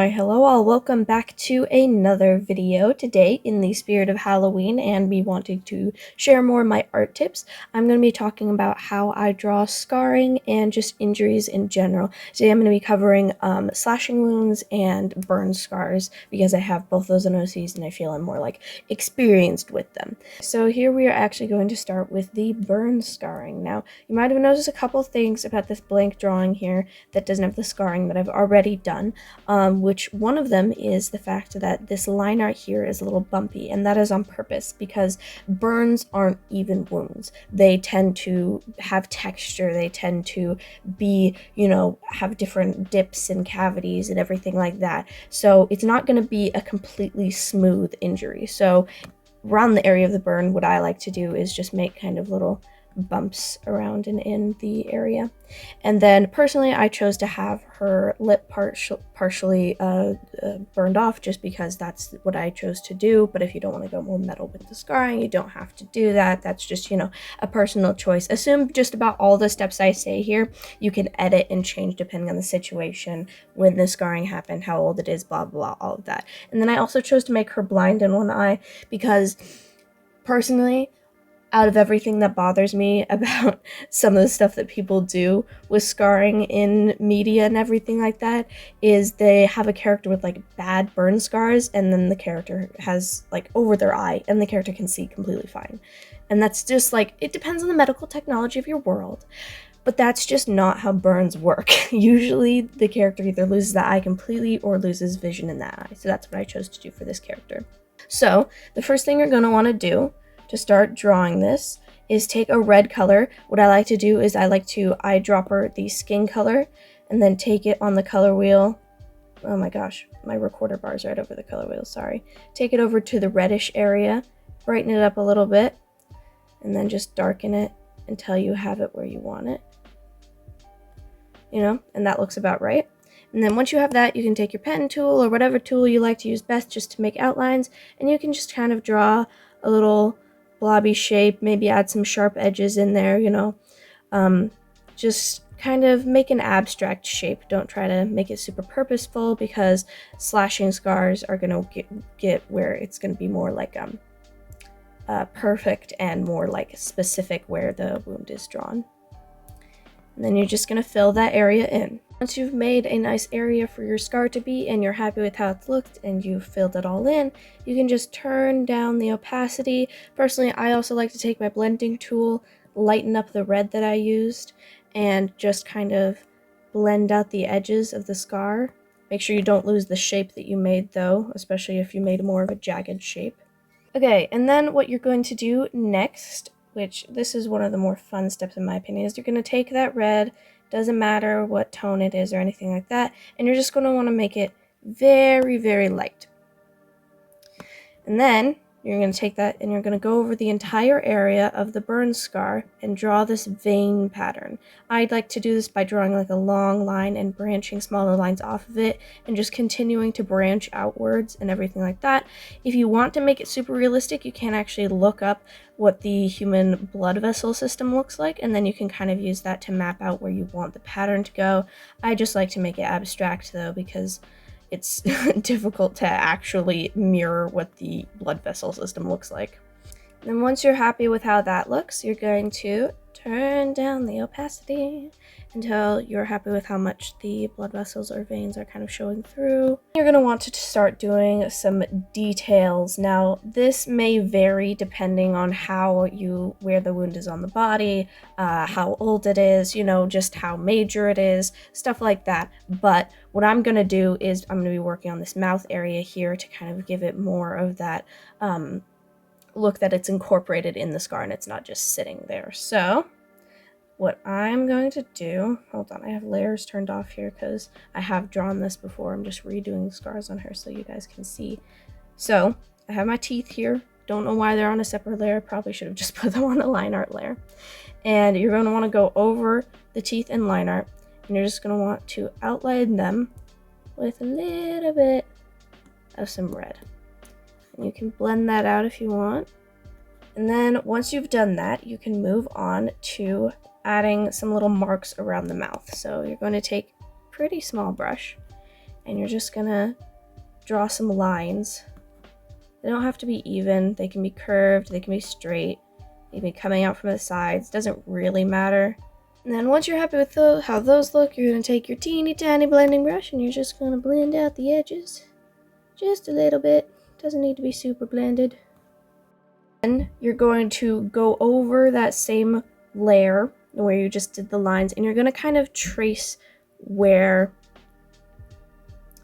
Why, hello all, welcome back to another video. Today, in the spirit of Halloween and me wanting to share more of my art tips, I'm going to be talking about how I draw scarring and just injuries in general. Today I'm going to be covering slashing wounds and burn scars because I have both those NOCs and I feel I'm more like experienced with them. So here we are actually going to start with the burn scarring. Now, you might have noticed a couple things about this blank drawing here that doesn't have the scarring that I've already done. Which one of them is the fact that this line art here is a little bumpy, and that is on purpose because burns aren't even wounds. They tend to have texture, they tend to be, have different dips and cavities and everything like that. So it's not going to be a completely smooth injury. So around the area of the burn, what I like to do is just make kind of little bumps around and in the area. And then personally I chose to have her lip partially burned off just because that's what I chose to do. But if you don't want to go more metal with the scarring, you don't have to do that. That's just, a personal choice. Assume just about all the steps I say here you can edit and change depending on the situation, when the scarring happened, how old it is, blah blah, all of that. And then I also chose to make her blind in one eye because personally, out of everything that bothers me about some of the stuff that people do with scarring in media and everything like that, is they have a character with like bad burn scars and then the character has like over their eye and the character can see completely fine. And that's just like, it depends on the medical technology of your world, but that's just not how burns work. Usually the character either loses that eye completely or loses vision in that eye. So that's what I chose to do for this character. So the first thing you're going to want to do to start drawing this is take a red color. What I like to do is I like to eyedropper the skin color and then take it on the color wheel. Oh my gosh, my recorder bar is right over the color wheel, sorry. Take it over to the reddish area, brighten it up a little bit, and then just darken it until you have it where you want it. And that looks about right. And then once you have that, you can take your pen tool or whatever tool you like to use best just to make outlines, and you can just kind of draw a little blobby shape, maybe add some sharp edges in there, just kind of make an abstract shape. Don't try to make it super purposeful because slashing scars are going to get where it's going to be more like perfect and more like specific where the wound is drawn. And then you're just going to fill that area in. Once you've made a nice area for your scar to be and you're happy with how it's looked and you've filled it all in, you can just turn down the opacity. Personally, I also like to take my blending tool, lighten up the red that I used, and just kind of blend out the edges of the scar. Make sure you don't lose the shape that you made though, especially if you made more of a jagged shape. Okay, and then what you're going to do next, which this is one of the more fun steps in my opinion, is you're going to take that red, doesn't matter what tone it is or anything like that, and you're just going to want to make it very, very light. And then you're going to take that and you're going to go over the entire area of the burn scar and draw this vein pattern. I'd like to do this by drawing like a long line and branching smaller lines off of it and just continuing to branch outwards and everything like that. If you want to make it super realistic, you can actually look up what the human blood vessel system looks like, and then you can kind of use that to map out where you want the pattern to go. I just like to make it abstract though because it's difficult to actually mirror what the blood vessel system looks like. And then once you're happy with how that looks, you're going to turn down the opacity until you're happy with how much the blood vessels or veins are kind of showing through. You're going to want to start doing some details. Now, this may vary depending on where the wound is on the body, how old it is, just how major it is, stuff like that. But what I'm going to do is I'm going to be working on this mouth area here to kind of give it more of that look that it's incorporated in the scar and it's not just sitting there. So what I'm going to do, hold on, I have layers turned off here because I have drawn this before. I'm just redoing the scars on her so you guys can see. So I have my teeth here. Don't know why they're on a separate layer. Probably should have just put them on a line art layer. And you're going to want to go over the teeth in line art, and you're just going to want to outline them with a little bit of some red. And you can blend that out if you want. And then once you've done that, you can move on to adding some little marks around the mouth. So you're going to take a pretty small brush and you're just gonna draw some lines. They don't have to be even, they can be curved, they can be straight, they can be coming out from the sides, doesn't really matter. And then once you're happy with how those look, you're gonna take your teeny tiny blending brush and you're just gonna blend out the edges. Just a little bit, doesn't need to be super blended. Then you're going to go over that same layer where you just did the lines, and you're going to kind of trace where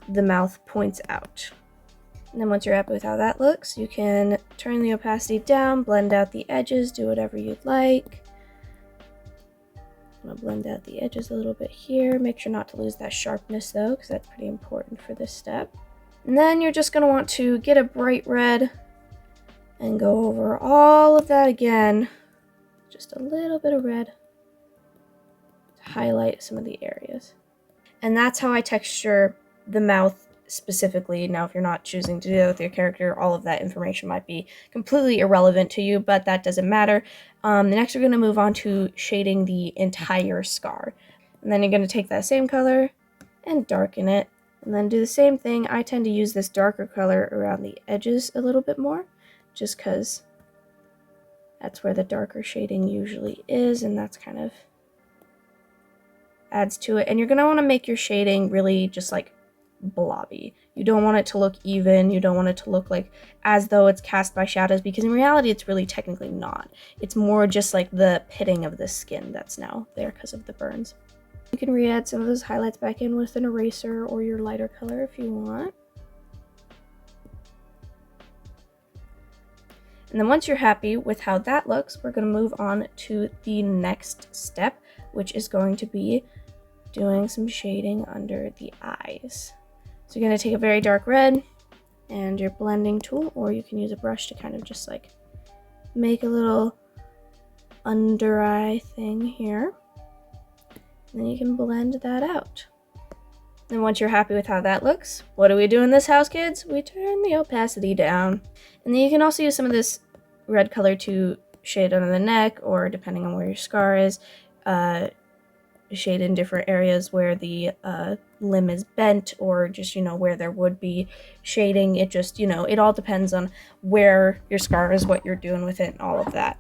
the mouth points out. And then once you're happy with how that looks, you can turn the opacity down, blend out the edges, do whatever you'd like. I'm going to blend out the edges a little bit here. Make sure not to lose that sharpness though, because that's pretty important for this step. And then you're just going to want to get a bright red and go over all of that again. Just a little bit of red to highlight some of the areas. And that's how I texture the mouth specifically. Now, if you're not choosing to do that with your character, all of that information might be completely irrelevant to you, but that doesn't matter. Next, we're going to move on to shading the entire scar. And then you're going to take that same color and darken it. And then do the same thing. I tend to use this darker color around the edges a little bit more, just because that's where the darker shading usually is, and that's kind of adds to it. And you're going to want to make your shading really just like blobby. You don't want it to look even. You don't want it to look like as though it's cast by shadows, because in reality it's really technically not. It's more just like the pitting of the skin that's now there because of the burns. You can re-add some of those highlights back in with an eraser or your lighter color if you want. And then once you're happy with how that looks, we're going to move on to the next step, which is going to be doing some shading under the eyes. So you're going to take a very dark red and your blending tool, or you can use a brush to kind of just like make a little under eye thing here. And then you can blend that out. And once you're happy with how that looks, what do we do in this house, kids? We turn the opacity down. And then you can also use some of this red color to shade under the neck, or depending on where your scar is, shade in different areas where the limb is bent, or just, where there would be shading. It just, it all depends on where your scar is, what you're doing with it, and all of that.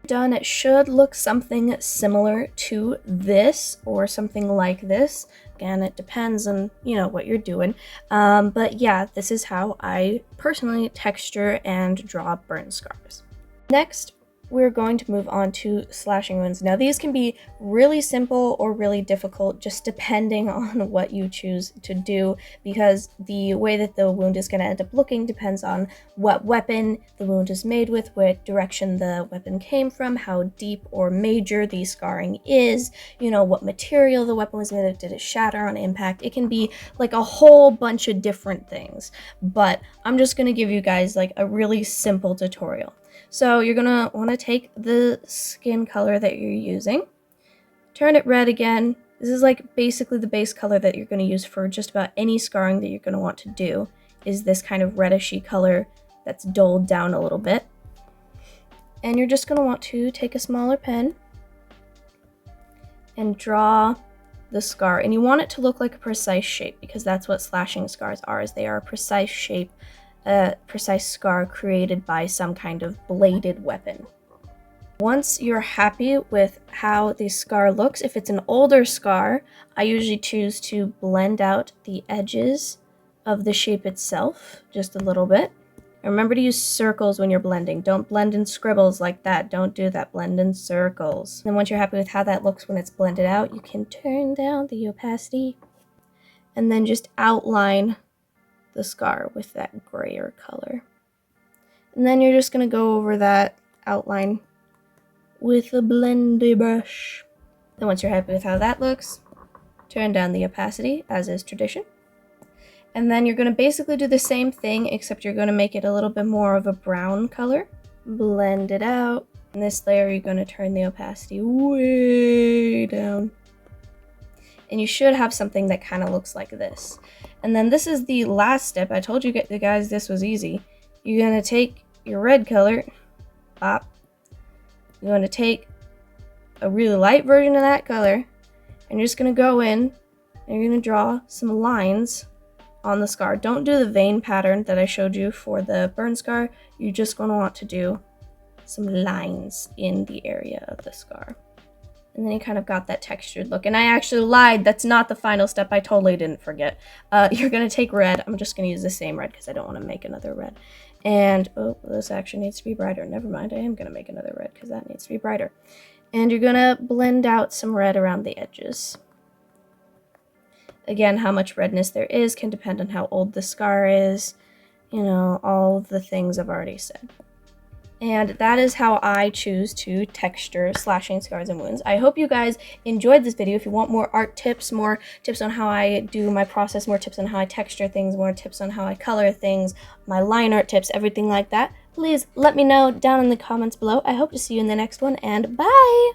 Done, it should look something similar to this or something like this. Again, it depends on what you're doing, but yeah, this is how I personally texture and draw burn scars. Next, we're going to move on to slashing wounds. Now, these can be really simple or really difficult, just depending on what you choose to do, because the way that the wound is going to end up looking depends on what weapon the wound is made with, what direction the weapon came from, how deep or major the scarring is, what material the weapon was made of, did it shatter on impact. It can be like a whole bunch of different things, but I'm just going to give you guys like a really simple tutorial. So you're going to want to take the skin color that you're using, turn it red again. This is like basically the base color that you're going to use for just about any scarring that you're going to want to do, is this kind of reddishy color that's dulled down a little bit. And you're just going to want to take a smaller pen and draw the scar. And you want it to look like a precise shape, because that's what slashing scars are, is they are a precise shape. A precise scar created by some kind of bladed weapon. Once you're happy with how the scar looks, if it's an older scar, I usually choose to blend out the edges of the shape itself just a little bit. And remember to use circles when you're blending. Don't blend in scribbles like that. Don't do that. Blend in circles. And once you're happy with how that looks when it's blended out, you can turn down the opacity and then just outline the scar with that grayer color. And then you're just going to go over that outline with a blendy brush. Then once you're happy with how that looks, turn down the opacity, as is tradition. And then you're going to basically do the same thing, except you're going to make it a little bit more of a brown color. Blend it out. In this layer, you're going to turn the opacity way down. And you should have something that kind of looks like this. And then this is the last step. I told you guys this was easy. You're going to take your red color, pop. You're going to take a really light version of that color, and you're just going to go in, and you're going to draw some lines on the scar. Don't do the vein pattern that I showed you for the burn scar. You're just going to want to do some lines in the area of the scar. And then you kind of got that textured look. And I actually lied. That's not the final step. I totally didn't forget. You're going to take red. I'm just going to use the same red because I don't want to make another red. And, oh, this actually needs to be brighter. Never mind. I am going to make another red because that needs to be brighter. And you're going to blend out some red around the edges. Again, how much redness there is can depend on how old the scar is. You know, all of the things I've already said. And that is how I choose to texture slashing scars and wounds. I hope you guys enjoyed this video. If you want more art tips, more tips on how I do my process, more tips on how I texture things, more tips on how I color things, my line art tips, everything like that, please let me know down in the comments below. I hope to see you in the next one, and bye!